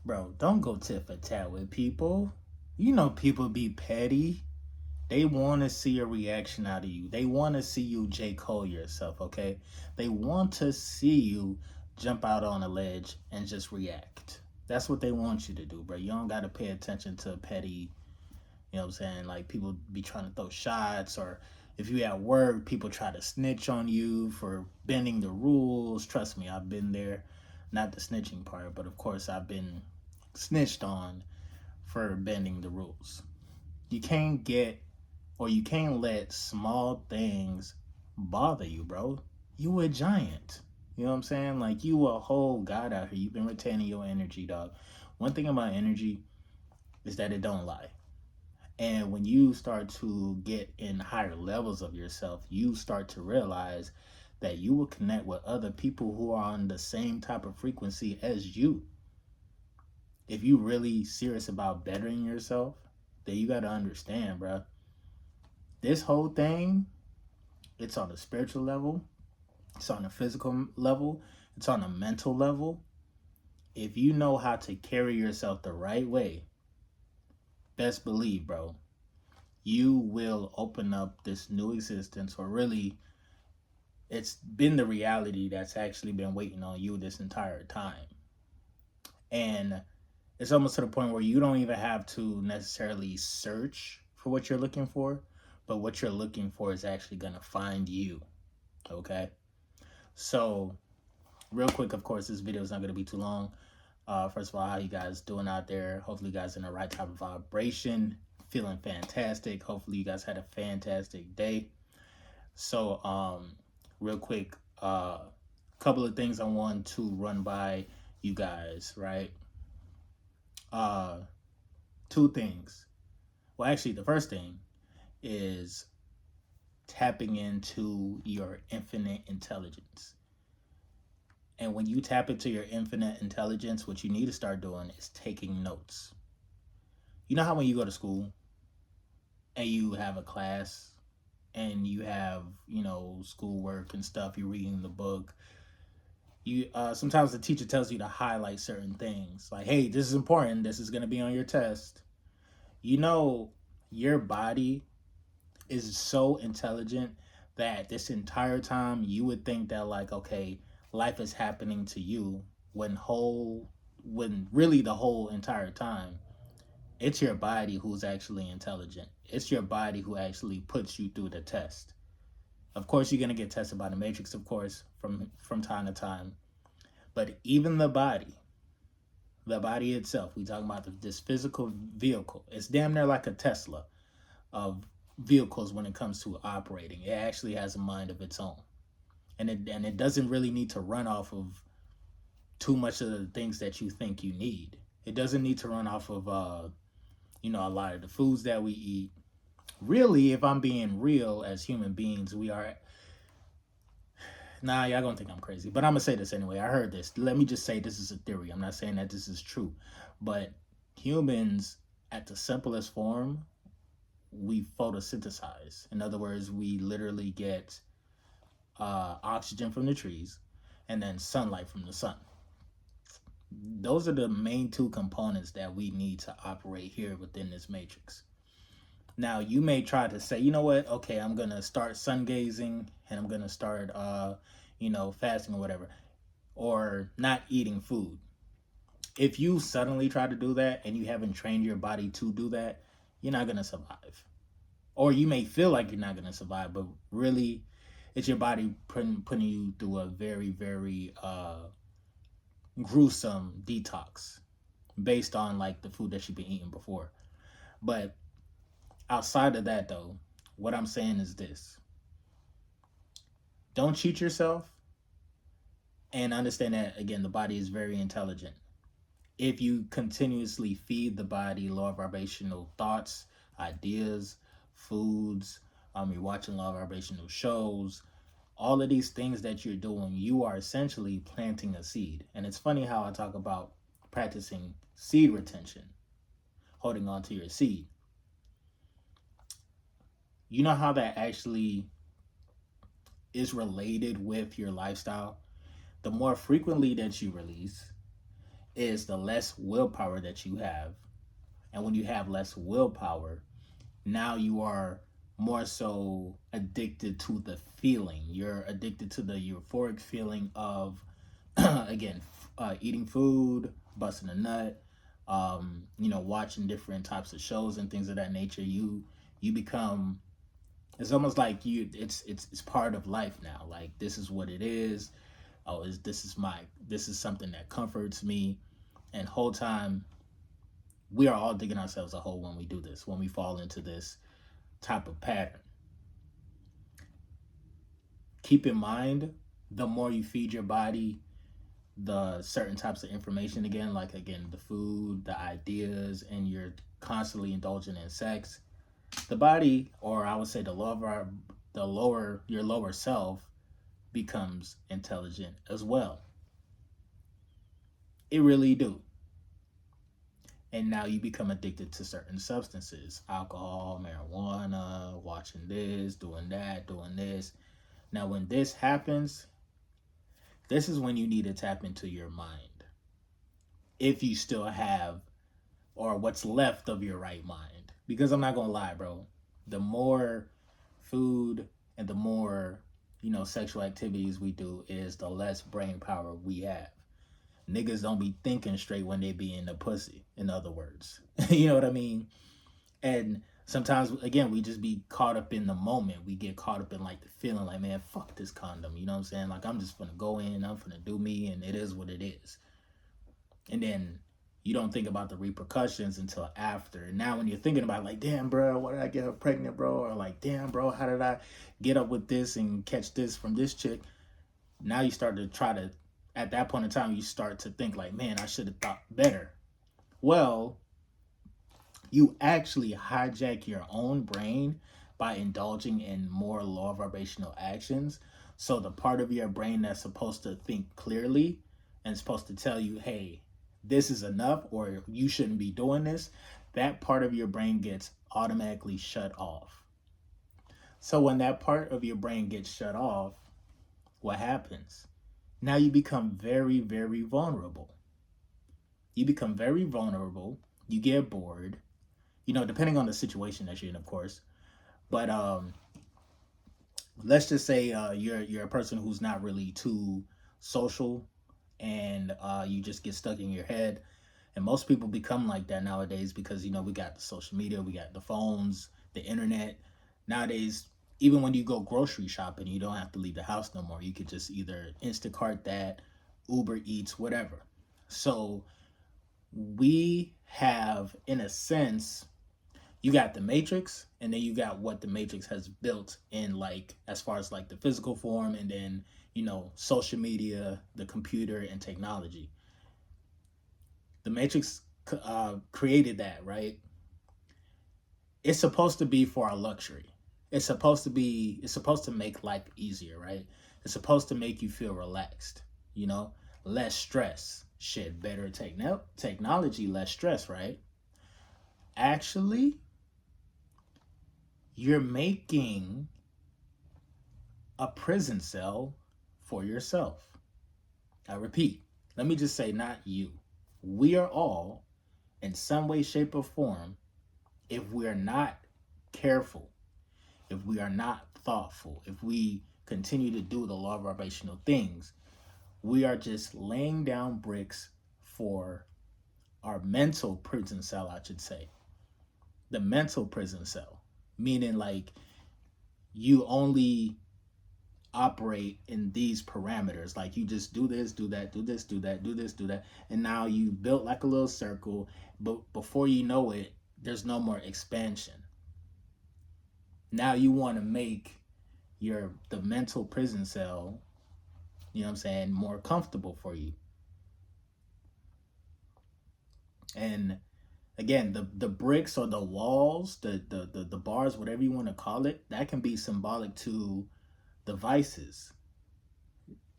Bro, don't go tit for tat with people. You know people be petty. They want to see a reaction out of you. They want to see you J. Cole yourself, okay? They want to see you jump out on a ledge and just react. That's what they want you to do, bro. You don't got to pay attention to petty, you know what I'm saying? Like people be trying to throw shots, or if you at work, people try to snitch on you for bending the rules. Trust me, I've been there. Not the snitching part, but of course I've been snitched on for bending the rules. You can't get or you can't let small things bother you, bro. You a giant. You know what I'm saying? Like you a whole god out here. You've been retaining your energy, dog. One thing about energy is that it don't lie. And when you start to get in higher levels of yourself, you start to realize that you will connect with other people who are on the same type of frequency as you. If you really serious about bettering yourself, then you got to understand, bro. This whole thing, it's on a spiritual level, it's on a physical level, it's on a mental level. If you know how to carry yourself the right way, best believe, bro, you will open up this new existence, or really it's been the reality that's actually been waiting on you this entire time. And it's almost to the point where you don't even have to necessarily search for what you're looking for, but what you're looking for is actually going to find you. Okay. So, real quick, of course, this video is not going to be too long. First of all, how you guys doing out there? Hopefully, you guys in the right type of vibration, feeling fantastic. Hopefully, you guys had a fantastic day. So, real quick, couple of things I want to run by you guys, right? Uh, Two things. Well, actually, the first thing is tapping into your infinite intelligence. And when you tap into your infinite intelligence, what you need to start doing is taking notes. You know how when you go to school and you have a class and you have, schoolwork and stuff, you're reading the book, you sometimes the teacher tells you to highlight certain things. Like, hey, this is important, this is going to be on your test. You know, your body is so intelligent that this entire time you would think that, like, okay, life is happening to you, when really the whole entire time it's your body who's actually intelligent. It's your body who actually puts you through the test. Of course, you're gonna get tested by the matrix, of course, from time to time. But even the body itself, we talking about this physical vehicle. It's damn near like a Tesla of vehicles when it comes to operating. It actually has a mind of its own, and it doesn't really need to run off of too much of the things that you think you need. It doesn't need to run off of a lot of the foods that we eat. Really, if I'm being real, as human beings, we are. Nah, y'all gonna think I'm crazy, but I'm gonna say this anyway. I heard this. Let me just say this is a theory. I'm not saying that this is true, but humans, at the simplest form, we photosynthesize. In other words, we literally get oxygen from the trees and then sunlight from the sun. Those are the main two components that we need to operate here within this matrix. Now, you may try to say, you know what, okay, I'm going to start sun gazing and I'm going to start, fasting or whatever, or not eating food. If you suddenly try to do that and you haven't trained your body to do that, you're not going to survive. Or you may feel like you're not going to survive, but really, it's your body putting you through a very, very gruesome detox based on like the food that you've been eating before. But outside of that, though, what I'm saying is this: don't cheat yourself, and understand that, again, the body is very intelligent. If you continuously feed the body lower vibrational thoughts, ideas, foods, you're watching low vibrational shows, all of these things that you're doing, you are essentially planting a seed. And it's funny how I talk about practicing seed retention, holding on to your seed. You know how that actually is related with your lifestyle? The more frequently that you release, is the less willpower that you have. And when you have less willpower, now you are more so addicted to the feeling. You're addicted to the euphoric feeling of, again, eating food, busting a nut, watching different types of shows and things of that nature. You become, it's almost like it's part of life now. Like, this is what it is. Oh, this is something that comforts me. And whole time we are all digging ourselves a hole when we do this, when we fall into this type of pattern. Keep in mind, the more you feed your body the certain types of information, again, like, again, the food, the ideas, and you're constantly indulging in sex, the body, or I would say your lower self, becomes intelligent as well. It really do. And now you become addicted to certain substances, alcohol, marijuana, watching this, doing that, doing this. Now, when this happens, this is when you need to tap into your mind. If you still have, or what's left of your right mind. Because I'm not going to lie, bro. The more food and the more, sexual activities we do is the less brain power we have. Niggas don't be thinking straight when they be in the pussy, in other words. You know what I mean? And sometimes, again, we just be caught up in the moment. We get caught up in, like, the feeling like, man, fuck this condom. You know what I'm saying? Like, I'm just gonna go in, I'm gonna do me, and it is what it is. And then you don't think about the repercussions until after. And now when you're thinking about, like, damn, bro, why did I get her pregnant, bro? Or like, damn, bro, how did I get up with this and catch this from this chick? Now you start to try to, at that point in time, you start to think like, man, I should have thought better. Well, you actually hijack your own brain by indulging in more low vibrational actions. So the part of your brain that's supposed to think clearly and supposed to tell you, hey, this is enough, or you shouldn't be doing this, that part of your brain gets automatically shut off. So when that part of your brain gets shut off, what happens? Now you become very, very vulnerable. You become very vulnerable. You get bored, depending on the situation that you're in, of course. But let's just say you're a person who's not really too social, and you just get stuck in your head. And most people become like that nowadays because we got the social media, we got the phones, the internet. Nowadays, even when you go grocery shopping, you don't have to leave the house no more. You could just either Instacart that, Uber Eats, whatever. So we have, in a sense, you got the matrix, and then you got what the matrix has built in, like, as far as like the physical form, and then social media, the computer, and technology. The matrix created that, right? It's supposed to be for our luxury. It's supposed to make life easier, right? It's supposed to make you feel relaxed, you know less stress. Shit, better technology, less stress, right? Actually, you're making a prison cell for yourself. I repeat, let me just say, not you. We are all, in some way, shape, or form, if we're not careful, if we are not thoughtful, if we continue to do the law vibrational things, we are just laying down bricks for our mental prison cell, I should say. The mental prison cell, meaning, like, you only operate in these parameters. Like, you just do this, do that, do this, do that, do this, do that. And now you built like a little circle, but before you know it, there's no more expansion. Now you want to make the mental prison cell, more comfortable for you. And again, the bricks or the walls, the bars, whatever you want to call it, that can be symbolic to devices.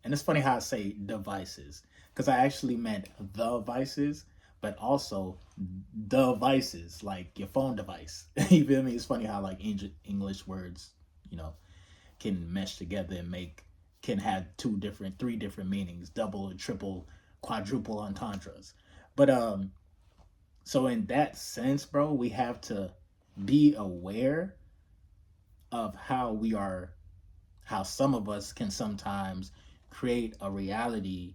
And it's funny how I say devices, because I actually meant the vices, but also devices, like your phone device. You feel me? It's funny how, like, English words, can mesh together and can have three different meanings, double, triple, quadruple entendres. But so in that sense, bro, we have to be aware of how some of us can sometimes create a reality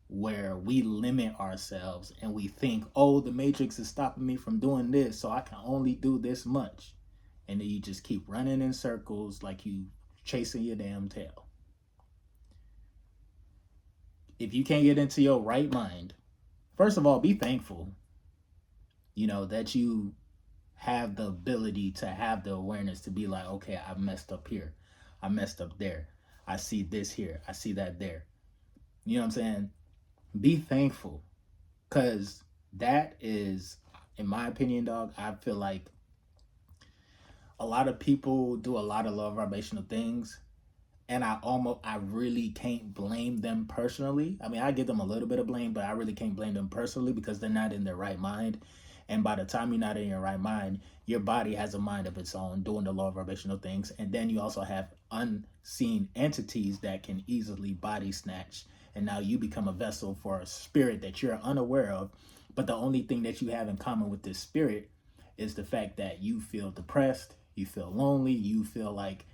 where we limit ourselves and we think, oh, the matrix is stopping me from doing this, so I can only do this much. And then you just keep running in circles like you chasing your damn tail. If you can't get into your right mind, first of all, be thankful, that you have the ability to have the awareness to be like, okay, I messed up here. I messed up there. I see this here. I see that there. You know what I'm saying? Be thankful. Because that is, in my opinion, dog, I feel like a lot of people do a lot of low vibrational things, and I really can't blame them personally. I mean, I give them a little bit of blame, but I really can't blame them personally because they're not in their right mind. And by the time you're not in your right mind, your body has a mind of its own doing the low vibrational things. And then you also have unseen entities that can easily body snatch. And now you become a vessel for a spirit that you're unaware of. But the only thing that you have in common with this spirit is the fact that you feel depressed, you feel lonely, you feel like,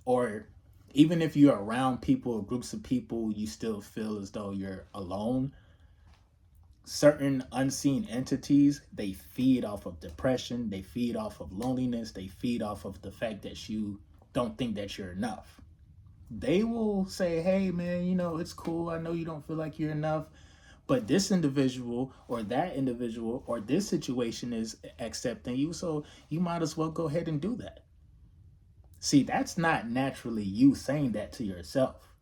or even if you're around people or groups of people, you still feel as though you're alone. Certain unseen entities, they feed off of depression, they feed off of loneliness, they feed off of the fact that you don't think that you're enough. They will say, hey man, it's cool, I know you don't feel like you're enough, but this individual or that individual or this situation is accepting you, so you might as well go ahead and do that. See, that's not naturally you saying that to yourself.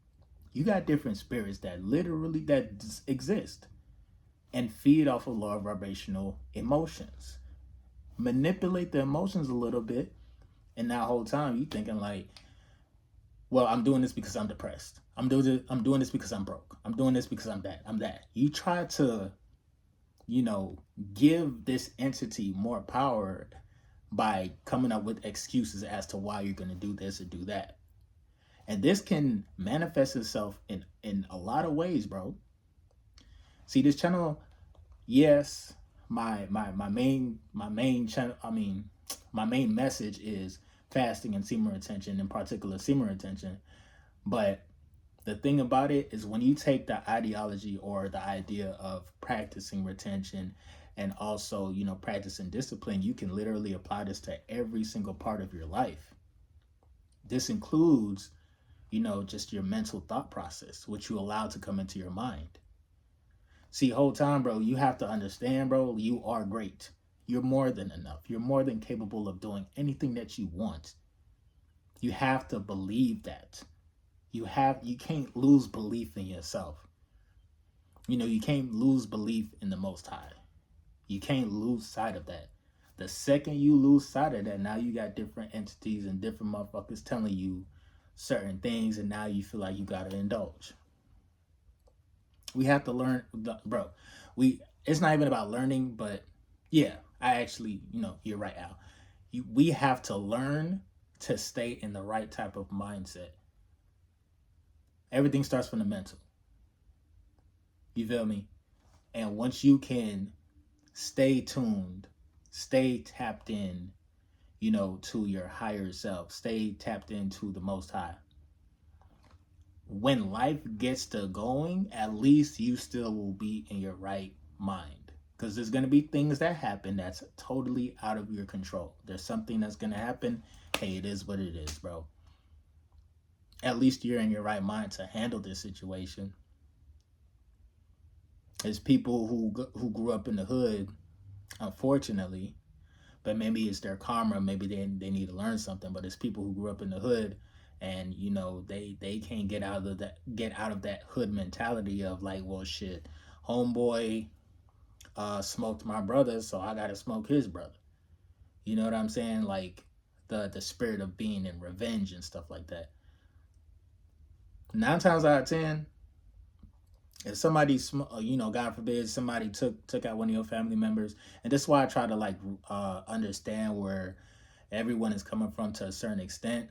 You got different spirits that literally that exist and feed off of lower vibrational emotions. Manipulate the emotions a little bit, and that whole time you thinking like, well, I'm doing this because I'm depressed. I'm doing this because I'm broke. I'm doing this because I'm that. You try to, you know, give this entity more power by coming up with excuses as to why you're going to do this or do that. And this can manifest itself in a lot of ways, bro. See, this channel, yes, my main channel, my main message is fasting and semen retention, in particular semen retention. But the thing about it is when you take the ideology or the idea of practicing retention and also, practicing discipline, you can literally apply this to every single part of your life. This includes, just your mental thought process, which you allow to come into your mind. See, whole time, bro, you have to understand, bro, you are great. You're more than enough. You're more than capable of doing anything that you want. You have to believe that. You can't lose belief in yourself. You can't lose belief in the Most High. You can't lose sight of that. The second you lose sight of that, now you got different entities and different motherfuckers telling you certain things, and now you feel like you gotta indulge. We have to learn, bro. It's not even about learning, but yeah, I actually, you're right, Al. We have to learn to stay in the right type of mindset. Everything starts from the mental. You feel me? And once you can stay tuned, stay tapped in, to your higher self, stay tapped into the Most High. When life gets to going, at least you still will be in your right mind. Because there's going to be things that happen that's totally out of your control. There's something that's going to happen. Hey, it is what it is, bro. At least you're in your right mind to handle this situation. There's people who grew up in the hood, unfortunately, but maybe it's their karma. Maybe they need to learn something. But it's people who grew up in the hood, and they can't get out of that hood mentality of like, well, shit, homeboy smoked my brother, so I gotta smoke his brother. You know what I'm saying? Like the spirit of being in revenge and stuff like that. 9 times out of 10, if somebody, God forbid, somebody took out one of your family members, and that's why I try to like understand where everyone is coming from to a certain extent.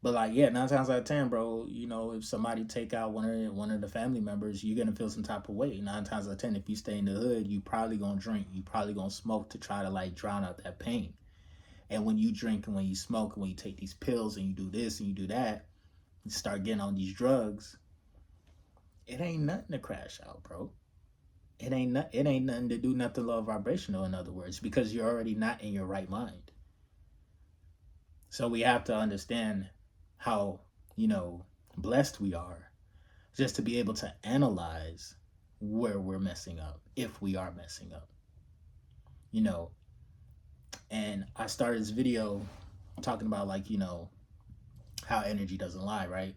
But like, yeah, 9 times out of 10, bro, you know, if somebody take out one of the family members, you're gonna feel some type of way. 9 times out of 10, if you stay in the hood, you probably gonna drink, you probably gonna smoke to try to like drown out that pain. And when you drink and when you smoke and when you take these pills and you do this and you do that, you start getting on these drugs, it ain't nothing to crash out, bro. It ain't nothing to do nothing low vibrational, in other words, because you're already not in your right mind. So we have to understand how, you know, blessed we are just to be able to analyze where we're messing up, if we are messing up, you know. And I started this video talking about, like, you know, how energy doesn't lie, right?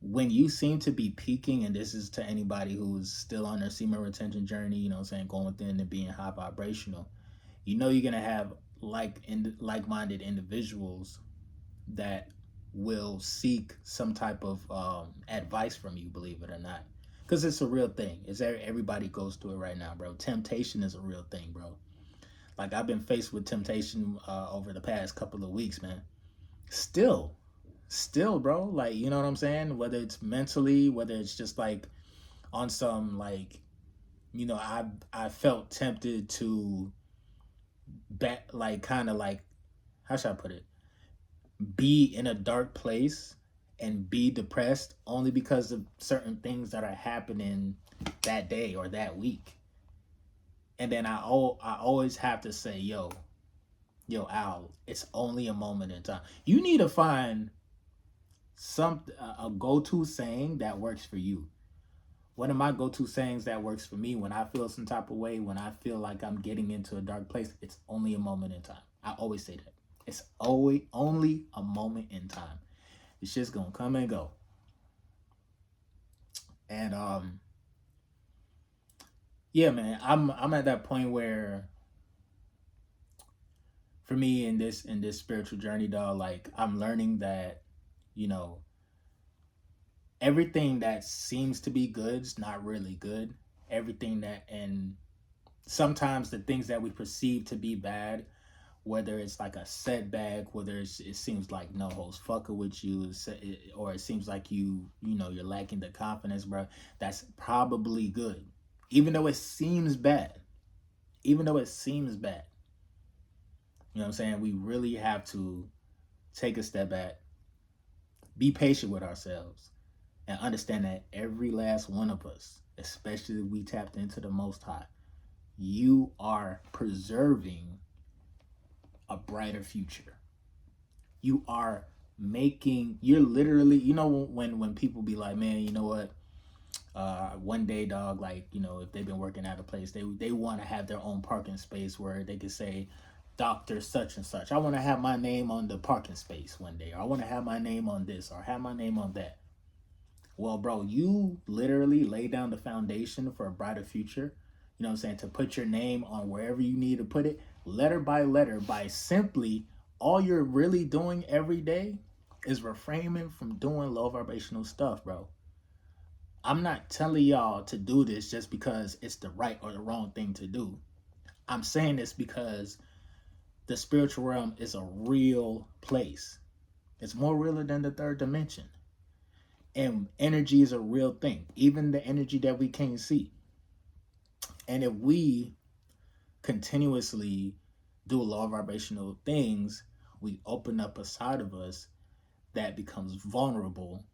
When you seem to be peaking, and this is to anybody who's still on their semen retention journey, you know what I'm saying, going within and being high vibrational, you know, you're gonna have like-minded individuals that will seek some type of advice from you, believe it or not, because it's a real thing. Is there Everybody goes through it right now, bro. Temptation is a real thing, bro. Like, I've been faced with temptation over the past couple of weeks, man. Still, bro. Like, you know what I'm saying? Whether it's mentally, whether it's just like on some, like, you know, I felt tempted to like, kind of like, how should I put it? Be in a dark place and be depressed only because of certain things that are happening that day or that week. And then I always have to say, yo, Al, it's only a moment in time. You need to find a go-to saying that works for you. One of my go-to sayings that works for me when I feel some type of way, when I feel like I'm getting into a dark place, it's only a moment in time. I always say that. It's always only a moment in time. It's just gonna come and go. And yeah, man, I'm at that point where, for me, in this spiritual journey, dog, like, I'm learning that, you know, everything that seems to be good is not really good. Everything that, and sometimes the things that we perceive to be bad, whether it's like a setback, whether it seems like no host fucking with you, or it seems like you know, you're lacking the confidence, bro, that's probably good. Even though it seems bad. Even though it seems bad. You know what I'm saying? We really have to take a step back, be patient with ourselves, and understand that every last one of us, especially if we tapped into the Most High, you are preserving a brighter future. You're literally, you know, when people be like, man, you know what, one day, dog, like, you know, if they've been working at a place, they want to have their own parking space where they could say, Dr. such and such, I want to have my name on the parking space one day, or I want to have my name on this, or have my name on that. Well, bro, you literally lay down the foundation for a brighter future, you know what I'm saying, to put your name on wherever you need to put it, letter by letter, by simply, all you're really doing every day is refraining from doing low vibrational stuff, bro. I'm not telling y'all to do this just because it's the right or the wrong thing to do. I'm saying this because the spiritual realm is a real place. It's more realer than the third dimension. And energy is a real thing, even the energy that we can't see. And if we continuously do low vibrational things, we open up a side of us that becomes vulnerable.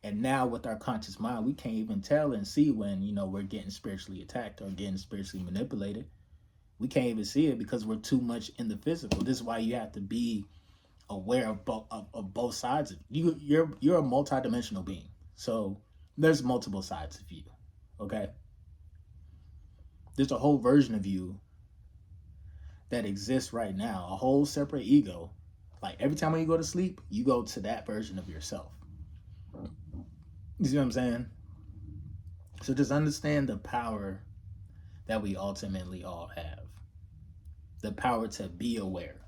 And now with our conscious mind, we can't even tell and see when, you know, we're getting spiritually attacked or getting spiritually manipulated. We can't even see it because we're too much in the physical. This is why you have to be aware of both sides of you. You're a multidimensional being. So there's multiple sides of you. Okay? There's a whole version of you that exists right now, a whole separate ego. Like, every time when you go to sleep, you go to that version of yourself. You see what I'm saying? So just understand the power that we ultimately all have. The power to be aware.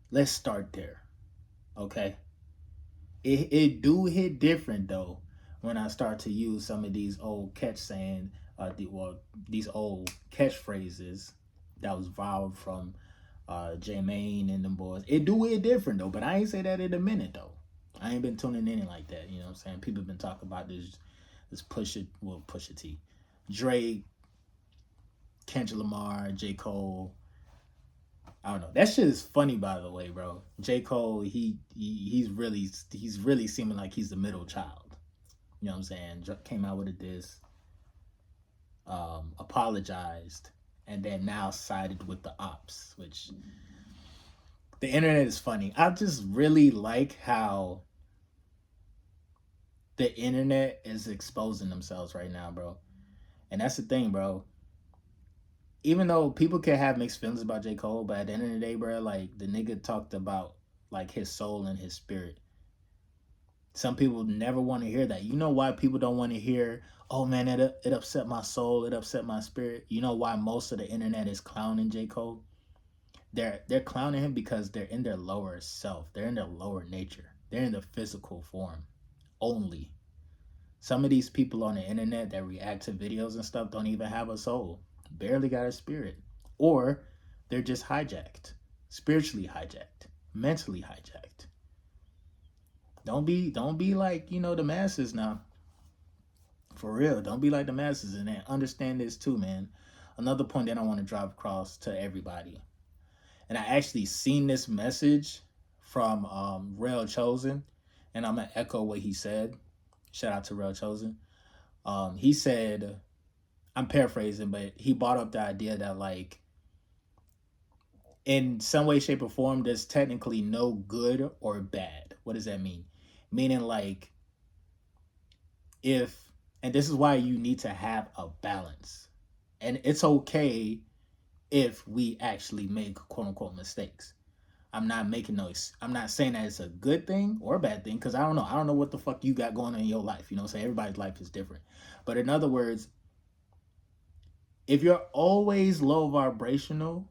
Let's start there. Okay? It do hit different, though, when I start to use some of these old these old catchphrases that was borrowed from J-Main and them boys. It do it different though, but I ain't say that in a minute though. I ain't been tuning in like that. You know what I'm saying? People been talking about this Pusha T, Drake, Kendrick Lamar, J. Cole. I don't know. That shit is funny, by the way, bro. J. Cole, he's really seeming like he's the middle child. You know what I'm saying? Came out with a diss, apologized, and then now sided with the ops, which the internet is funny. I just really like how the internet is exposing themselves right now, bro. And that's the thing, bro. Even though people can have mixed feelings about J. Cole, but at the end of the day, bro, like the nigga talked about like his soul and his spirit. Some people never want to hear that. You know why people don't want to hear, oh man, it upset my soul, it upset my spirit. You know why most of the internet is clowning J. Cole? They're clowning him because they're in their lower self. They're in their lower nature. They're in the physical form only. Some of these people on the internet that react to videos and stuff don't even have a soul. Barely got a spirit. Or they're just hijacked. Spiritually hijacked. Mentally hijacked. Don't be like, the masses now. For real. Don't be like the masses, and then understand this too, man. Another point that I want to drive across to everybody. And I actually seen this message from Real Chosen, and I'm gonna echo what he said. Shout out to Real Chosen. He said, I'm paraphrasing, but he brought up the idea that like in some way, shape, or form, there's technically no good or bad. What does that mean? Meaning like if, and this is why you need to have a balance. And it's okay if we actually make quote unquote mistakes. I'm not saying that it's a good thing or a bad thing, because I don't know. I don't know what the fuck you got going on in your life. You know what I'm saying? Everybody's life is different. But in other words, if you're always low vibrational,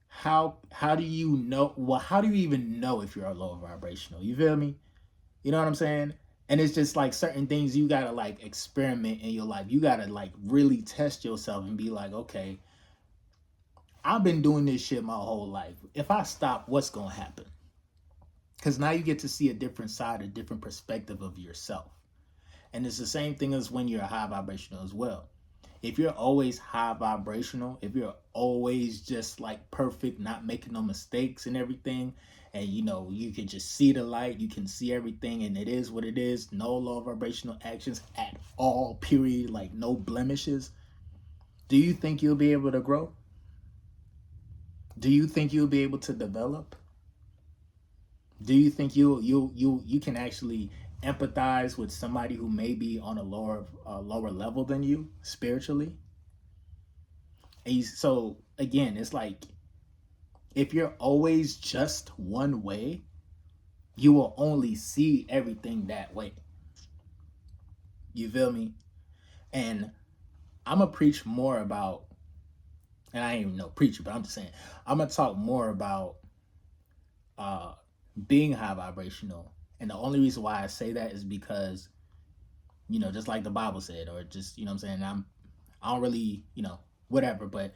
how do you know? Well, how do you even know if you're low vibrational? You feel me? You know what I'm saying? And it's just like certain things you gotta like experiment in your life. You gotta like really test yourself and be like, okay, I've been doing this shit my whole life. If I stop, what's gonna happen? Because now you get to see a different side, a different perspective of yourself. And it's the same thing as when you're high vibrational as well. If you're always high vibrational, if you're always just like perfect, not making no mistakes and everything, and you can just see the light, you can see everything, and it is what it is, no low vibrational actions at all, period, like no blemishes, do you think you'll be able to grow? Do you think you'll be able to develop? Do you think you can actually empathize with somebody who may be on a lower level than you spiritually? And so again, it's like if you're always just one way, you will only see everything that way. You feel me? And I'm gonna preach more about, and I ain't even no preacher, but I'm just saying I'm gonna talk more about being high vibrational. And the only reason why I say that is because, just like the Bible said, or just, what I'm saying, I don't really, whatever, but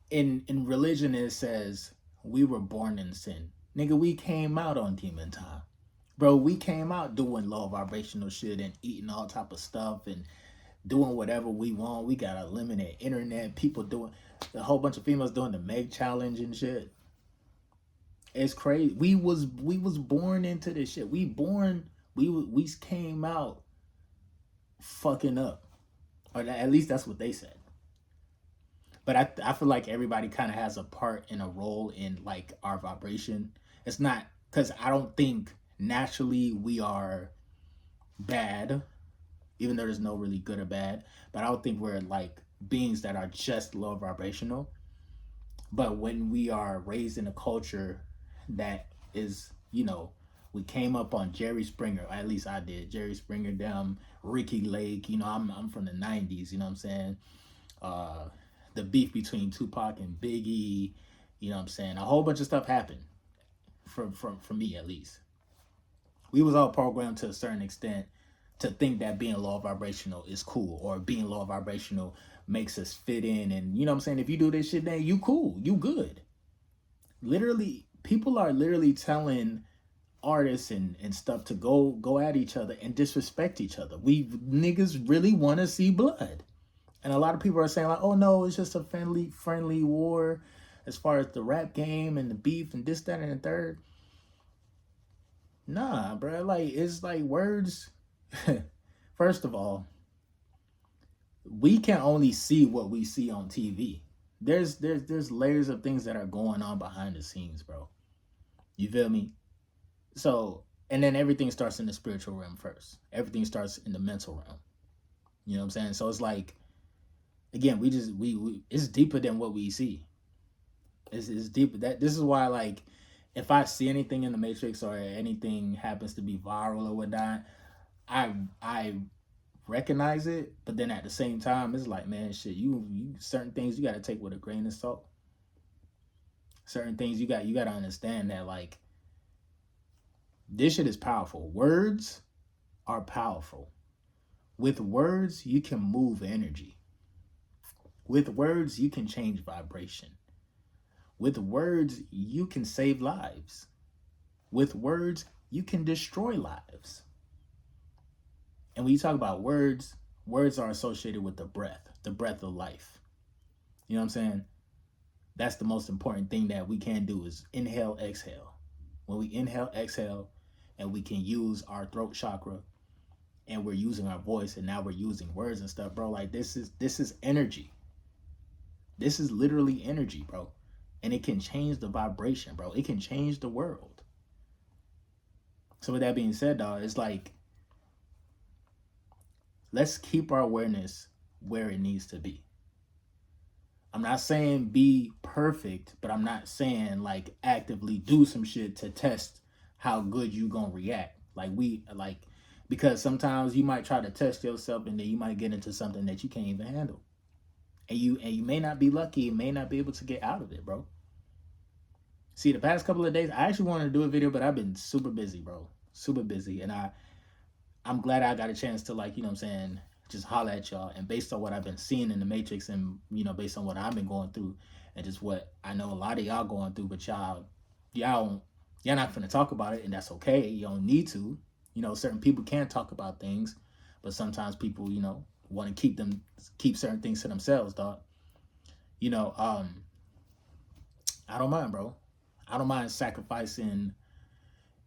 in religion it says we were born in sin. Nigga, we came out on demon time. Bro, we came out doing low vibrational shit and eating all type of stuff and doing whatever we want. We got a limited internet, people doing a whole bunch of females doing the Meg challenge and shit. It's crazy. We was born into this shit. We came out fucking up, or at least that's what they said. But I feel like everybody kind of has a part and a role in like our vibration. It's not, because I don't think naturally we are bad, even though there's no really good or bad. But I don't think we're like beings that are just low vibrational. But when we are raised in a culture that is, we came up on Jerry Springer, or at least I did, Jerry Springer, them, Ricky Lake, I'm from the 90s, you know what I'm saying? The beef between Tupac and Biggie, you know what I'm saying? A whole bunch of stuff happened, for me at least. We was all programmed to a certain extent to think that being low vibrational is cool, or being low vibrational makes us fit in. And you know what I'm saying? If you do this shit, then you cool, you good. Literally, people are literally telling artists and stuff to go at each other and disrespect each other. We niggas really want to see blood. And a lot of people are saying like, "Oh no, it's just a friendly war as far as the rap game and the beef and this that and the third." Nah, bro, like it's like words. First of all, we can only see what we see on TV. There's layers of things that are going on behind the scenes, bro. You feel me? So, and then everything starts in the spiritual realm first. Everything starts in the mental realm. You know what I'm saying? So it's like, again, we it's deeper than what we see. It's deeper. That this is why, like, if I see anything in the Matrix or anything happens to be viral or whatnot, I recognize it, but then at the same time, it's like, man, shit, you certain things you got to take with a grain of salt. Certain things you got to understand that like this shit is powerful. Words are powerful. With words, you can move energy. With words, you can change vibration. With words, you can save lives. With words, you can destroy lives. And when you talk about words, words are associated with the breath of life. You know what I'm saying? That's the most important thing that we can do is inhale, exhale. When we inhale, exhale, and we can use our throat chakra and we're using our voice and now we're using words and stuff, bro. Like this is energy. This is literally energy, bro. And it can change the vibration, bro. It can change the world. So with that being said, dog, it's like let's keep our awareness where it needs to be. I'm not saying be perfect, but I'm not saying like actively do some shit to test how good you gonna react. Like because sometimes you might try to test yourself and then you might get into something that you can't even handle. And you may not be lucky, you may not be able to get out of it, bro. See, the past couple of days, I actually wanted to do a video, but I've been super busy, bro. Super busy. And I'm glad I got a chance to like, you know what I'm saying, just holler at y'all. And based on what I've been seeing in the Matrix and, you know, based on what I've been going through and just what I know a lot of y'all going through, but y'all not gonna talk about it, and that's okay. You don't need to. You know, certain people can talk about things, but sometimes people, you know, want to keep certain things to themselves, dog. You know, I don't mind, bro. I don't mind sacrificing,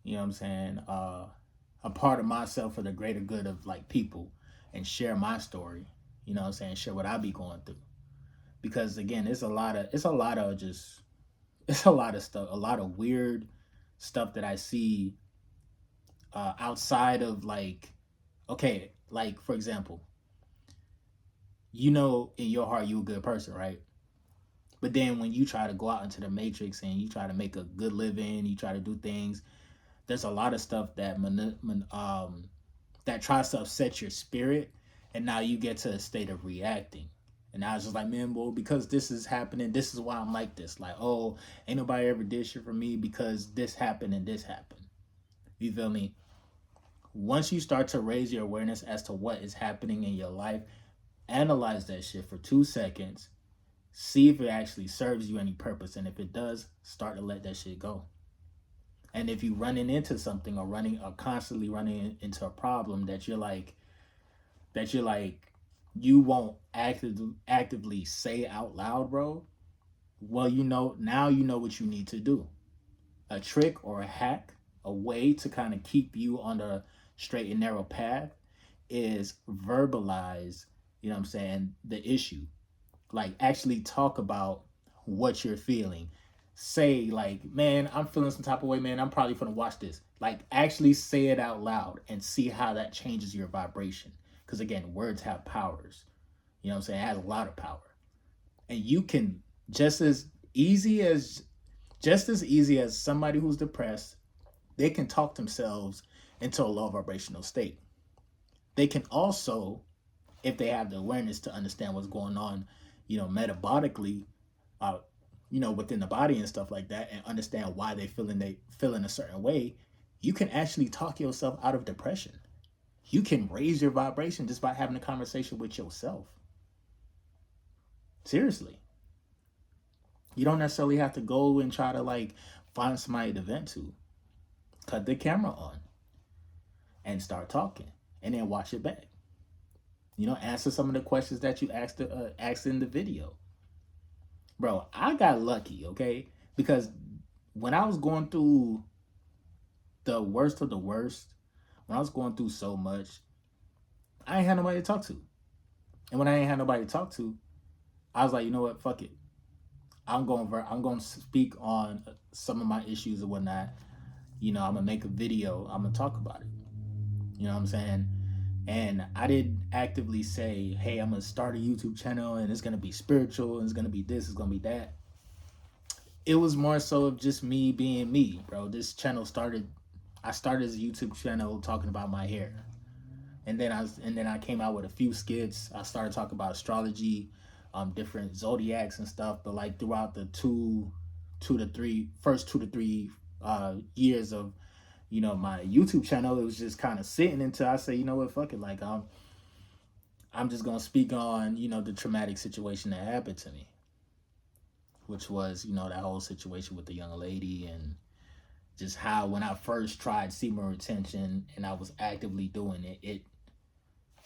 you know what I'm saying, a part of myself for the greater good of like people and share my story, you know what I'm saying, share what I be going through. Because again, it's a lot of stuff, a lot of weird stuff that I see outside of like, okay, like for example, you know in your heart you a good person, right? But then when you try to go out into the matrix and you try to make a good living, you try to do things, there's a lot of stuff that tries to upset your spirit, and now you get to a state of reacting. And I was just like, man, well, because this is happening, this is why I'm like this. Like, oh, ain't nobody ever did shit for me because this happened and this happened. You feel me? Once you start to raise your awareness as to what is happening in your life, analyze that shit for 2 seconds, see if it actually serves you any purpose. And if it does, start to let that shit go. And if you running into something or constantly running into a problem that you're like you won't actively say out loud, bro, well, you know, now you know what you need to do. A trick or a hack, a way to kind of keep you on the straight and narrow path is verbalize, you know what I'm saying, the issue. Like actually talk about what you're feeling. Say like, man, I'm feeling some type of way, man. I'm probably gonna watch this. Like actually say it out loud and see how that changes your vibration. Because again, words have powers. You know what I'm saying? It has a lot of power. And you can just as easy as somebody who's depressed, they can talk themselves into a low vibrational state. They can also, if they have the awareness to understand what's going on, you know, metabolically, uh, you know, within the body and stuff like that, and understand why they feeling a certain way, you can actually talk yourself out of depression. You can raise your vibration just by having a conversation with yourself. Seriously. You don't necessarily have to go and try to like find somebody to vent to. Cut the camera on and start talking, and then watch it back. You know, answer some of the questions that you asked in the video. Bro, I got lucky, okay? Because when I was going through the worst of the worst, when I was going through so much, I ain't had nobody to talk to. And when I ain't had nobody to talk to, I was like, you know what, fuck it. I'm going to speak on some of my issues and whatnot. You know, I'm gonna make a video. I'm gonna talk about it. You know what I'm saying? And I didn't actively say, hey, I'm gonna start a YouTube channel and it's gonna be spiritual and it's gonna be this, it's gonna be that. It was more so of just me being me, bro. This channel started. I started as a YouTube channel talking about my hair, and then I came out with a few skits. I started talking about astrology, different zodiacs and stuff. But like throughout the first 2 to 3 years of, you know, my YouTube channel, it was just kind of sitting until I say, you know what, fuck it, like I'm just gonna speak on, you know, the traumatic situation that happened to me, which was, you know, that whole situation with the young lady, and just how when I first tried semen retention and I was actively doing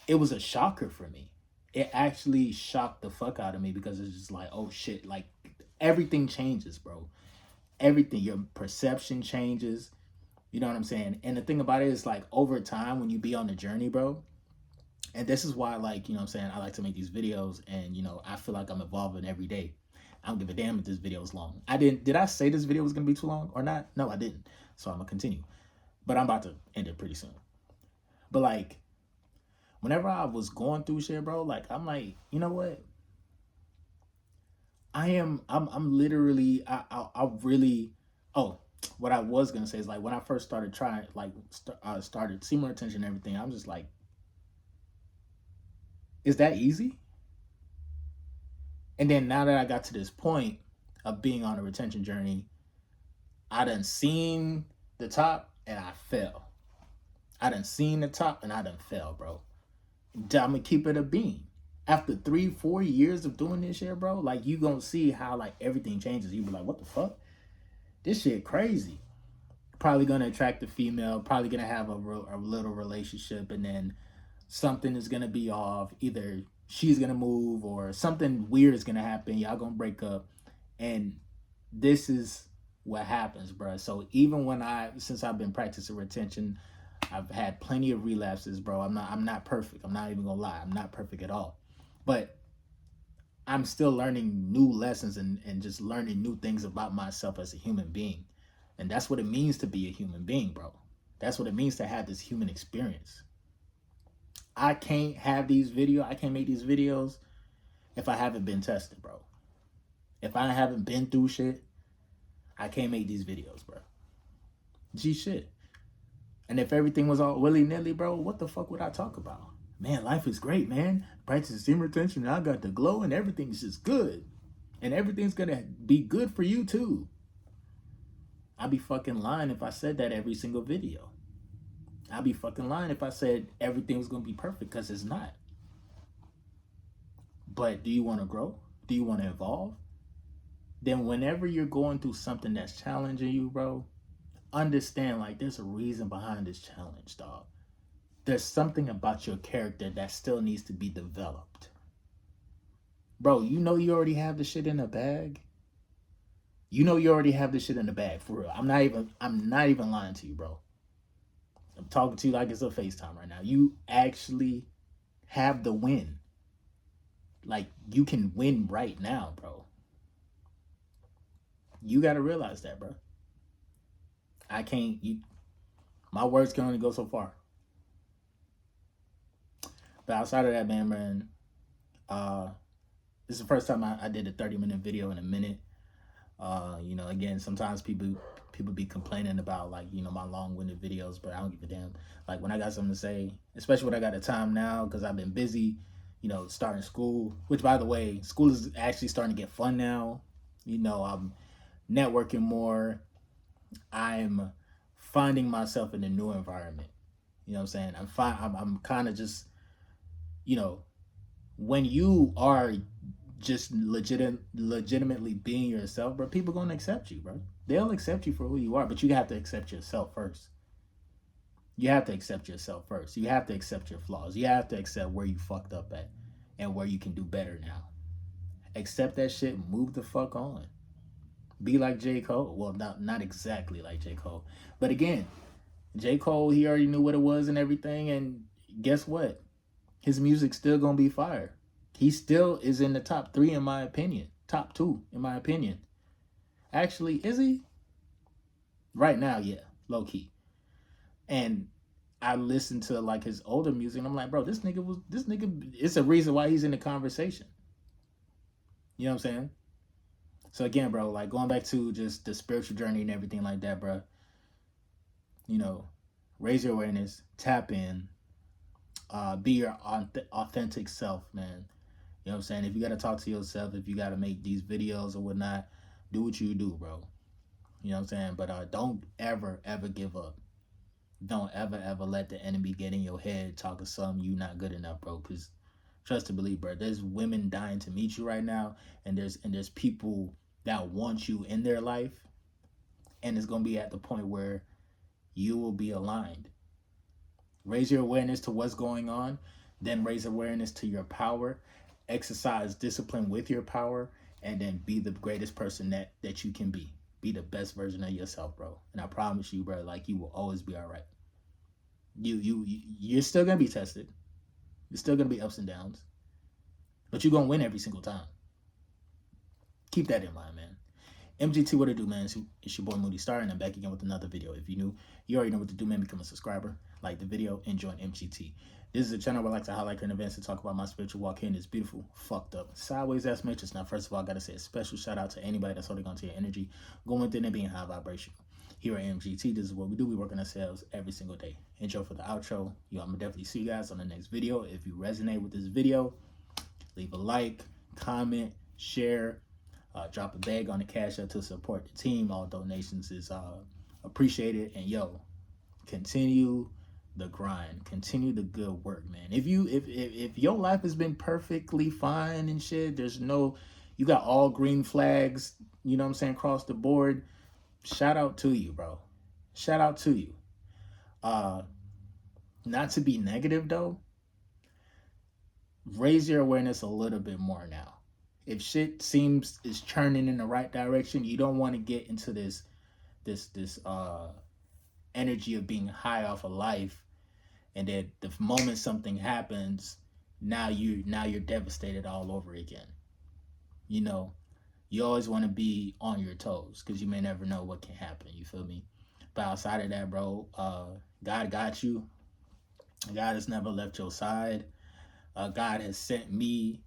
it was a shocker for me. It actually shocked the fuck out of me because it's just like, oh shit, like everything changes, bro. Everything, your perception changes. You know what I'm saying? And the thing about it is, like, over time, when you be on the journey, bro, and this is why, like, you know what I'm saying, I like to make these videos, and, you know, I feel like I'm evolving every day. I don't give a damn if this video is long. Did I say this video was going to be too long or not? No, I didn't. So I'm going to continue. But I'm about to end it pretty soon. But, like, whenever I was going through shit, bro, like, I'm like, you know what? I'm literally, I really, oh, what I was going to say is, like, when I first started trying, like, started semen retention and everything, I'm just like, is that easy? And then now that I got to this point of being on a retention journey, I done seen the top and I fell. I done seen the top and I done fell, bro. I'm gonna keep it a beam. After 3-4 years of doing this shit, bro, like, you gonna see how, like, everything changes. You be like, what the fuck? This shit crazy. Probably gonna attract a female, probably gonna have a little relationship, and then something is gonna be off. Either she's gonna move or something weird is gonna happen. Y'all gonna break up, and this is what happens, bro. So even since I've been practicing retention, I've had plenty of relapses, bro. I'm not perfect. I'm not even gonna lie. I'm not perfect at all, but I'm still learning new lessons and just learning new things about myself as a human being. And that's what it means to be a human being, bro. That's what it means to have this human experience. I can't make these videos if I haven't been tested, bro. If I haven't been through shit, I can't make these videos, bro. Gee, shit. And if everything was all willy-nilly, bro, what the fuck would I talk about? Man, life is great, man. Practice semen retention, and I got the glow, and everything's just good. And everything's gonna be good for you, too. I'd be fucking lying if I said that every single video. I'd be fucking lying if I said everything was gonna be perfect, because it's not. But do you want to grow? Do you want to evolve? Then whenever you're going through something that's challenging you, bro, understand, like, there's a reason behind this challenge, dog. There's something about your character that still needs to be developed. Bro, you know you already have the shit in the bag. You know you already have this shit in the bag, for real. I'm not even lying to you, bro. I'm talking to you like it's a FaceTime right now. You actually have the win. Like, you can win right now, bro. You got to realize that, bro. My words can only go so far. But outside of that, man, this is the first time I did a 30-minute video in a minute. You know, again, sometimes people be complaining about, like, you know, my long-winded videos, but I don't give a damn. Like, when I got something to say, especially when I got the time now, because I've been busy, you know, starting school, which, by the way, school is actually starting to get fun now. You know, I'm networking more. I'm finding myself in a new environment. You know what I'm saying? I'm kind of just, you know, when you are just legitimately being yourself, bro, people gonna accept you, bro. They'll accept you for who you are, but you have to accept yourself first. You have to accept yourself first. You have to accept your flaws. You have to accept where you fucked up at and where you can do better now. Accept that shit and move the fuck on. Be like J. Cole. Well, not exactly like J. Cole. But again, J. Cole, he already knew what it was and everything, and guess what? His music's still gonna be fire. He still is in the top 3 in my opinion. Top 2 in my opinion. Actually, is he? Right now, yeah. Low key. And I listened to like his older music and I'm like, bro, this nigga, it's a reason why he's in the conversation. You know what I'm saying? So again, bro, like going back to just the spiritual journey and everything like that, bro, you know, raise your awareness, tap in, be your authentic self, man. You know what I'm saying? If you got to talk to yourself, if you got to make these videos or whatnot, do what you do, bro. You know what I'm saying? But don't ever give up. Don't ever let the enemy get in your head talking something you not good enough, bro. Because trust and believe, bro, there's women dying to meet you right now, and there's people that want you in their life, and it's gonna be at the point where you will be aligned. Raise your awareness to what's going on, then raise awareness to your power, exercise discipline with your power, and then be the greatest person that you can be. Be the best version of yourself, bro. And I promise you, bro, like you will always be all right. You're still gonna be tested. There's still gonna be ups and downs, but you're gonna win every single time. Keep that in mind, man. MGT, what it do, man? It's your boy Moody Starr, and I'm back again with another video. If you're new, you already know what to do, man. Become a subscriber, like the video, and join MGT. This is a channel where I like to highlight current events and talk about my spiritual walk here in this beautiful, fucked up, sideways ass matrix. Now, first of all, I gotta say a special shout out to anybody that's holding on to your energy, going within and being high vibration. Here at MGT, this is what we do. We work on ourselves every single day. Intro for the outro. Yo, I'm gonna definitely see you guys on the next video. If you resonate with this video, leave a like, comment, share, drop a bag on the Cash App to support the team. All donations is appreciated. And yo, continue the grind, continue the good work, man. If your life has been perfectly fine and shit, there's no, you got all green flags, you know what I'm saying, across the board, shout out to you, bro. Shout out to you. Not to be negative though, raise your awareness a little bit more now. If shit seems is churning in the right direction, you don't want to get into this energy of being high off of life, and that the moment something happens, now you're devastated all over again. You know, you always want to be on your toes because you may never know what can happen. You feel me? But outside of that, bro, God got you. God has never left your side. God has sent me.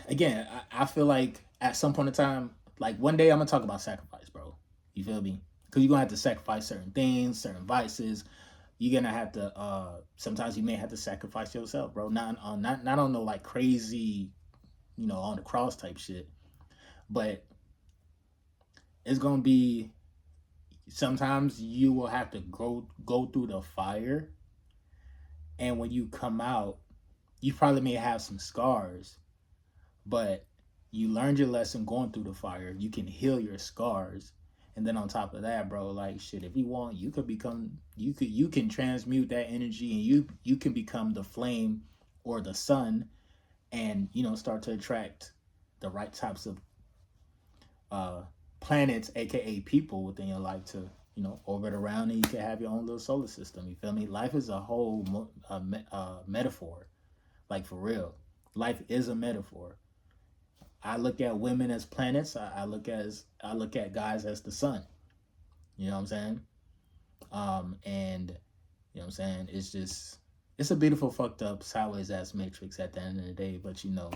Again, I feel like at some point in time, like one day I'm gonna talk about sacrifice, bro. You feel me? Because you're gonna have to sacrifice certain things, certain vices. You're gonna have to. Sometimes you may have to sacrifice yourself, bro. Not on no like crazy, you know, on the cross type shit, but it's gonna be. Sometimes you will have to go through the fire, and when you come out, you probably may have some scars, but you learned your lesson going through the fire. You can heal your scars. And then on top of that, bro, like shit, if you want, you can transmute that energy, and you can become the flame or the sun, and you know, start to attract the right types of planets, aka people within your life to, you know, orbit around, and you can have your own little solar system. You feel me? Life is a whole metaphor. Like for real. Life is a metaphor. I look at women as planets. I look at guys as the sun. You know what I'm saying? And you know what I'm saying? It's a beautiful, fucked up, sideways ass matrix at the end of the day. But you know,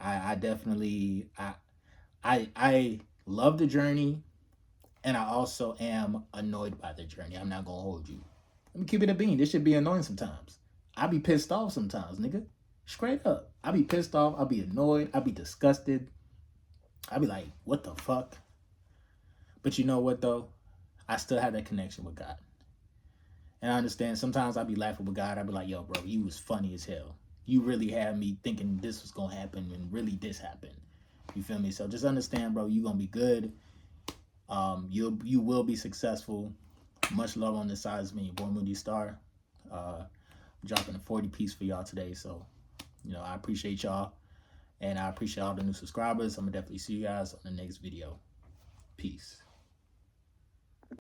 I definitely I love the journey, and I also am annoyed by the journey. I'm not gonna hold you. Let me keep it a bean. This should be annoying sometimes. I be pissed off sometimes, nigga. Straight up. I be pissed off. I be annoyed. I be disgusted. I be like, what the fuck? But you know what, though? I still have that connection with God. And I understand sometimes I be laughing with God. I be like, yo, bro, you was funny as hell. you really had me thinking this was gonna happen and really this happened. You feel me? So just understand, bro, you're gonna be good. You will be successful. Much love on the sides of me, your boy Moody Starr. Dropping a 40 piece for y'all today. So, I appreciate y'all. And I appreciate all the new subscribers. I'm gonna definitely see you guys on the next video. Peace.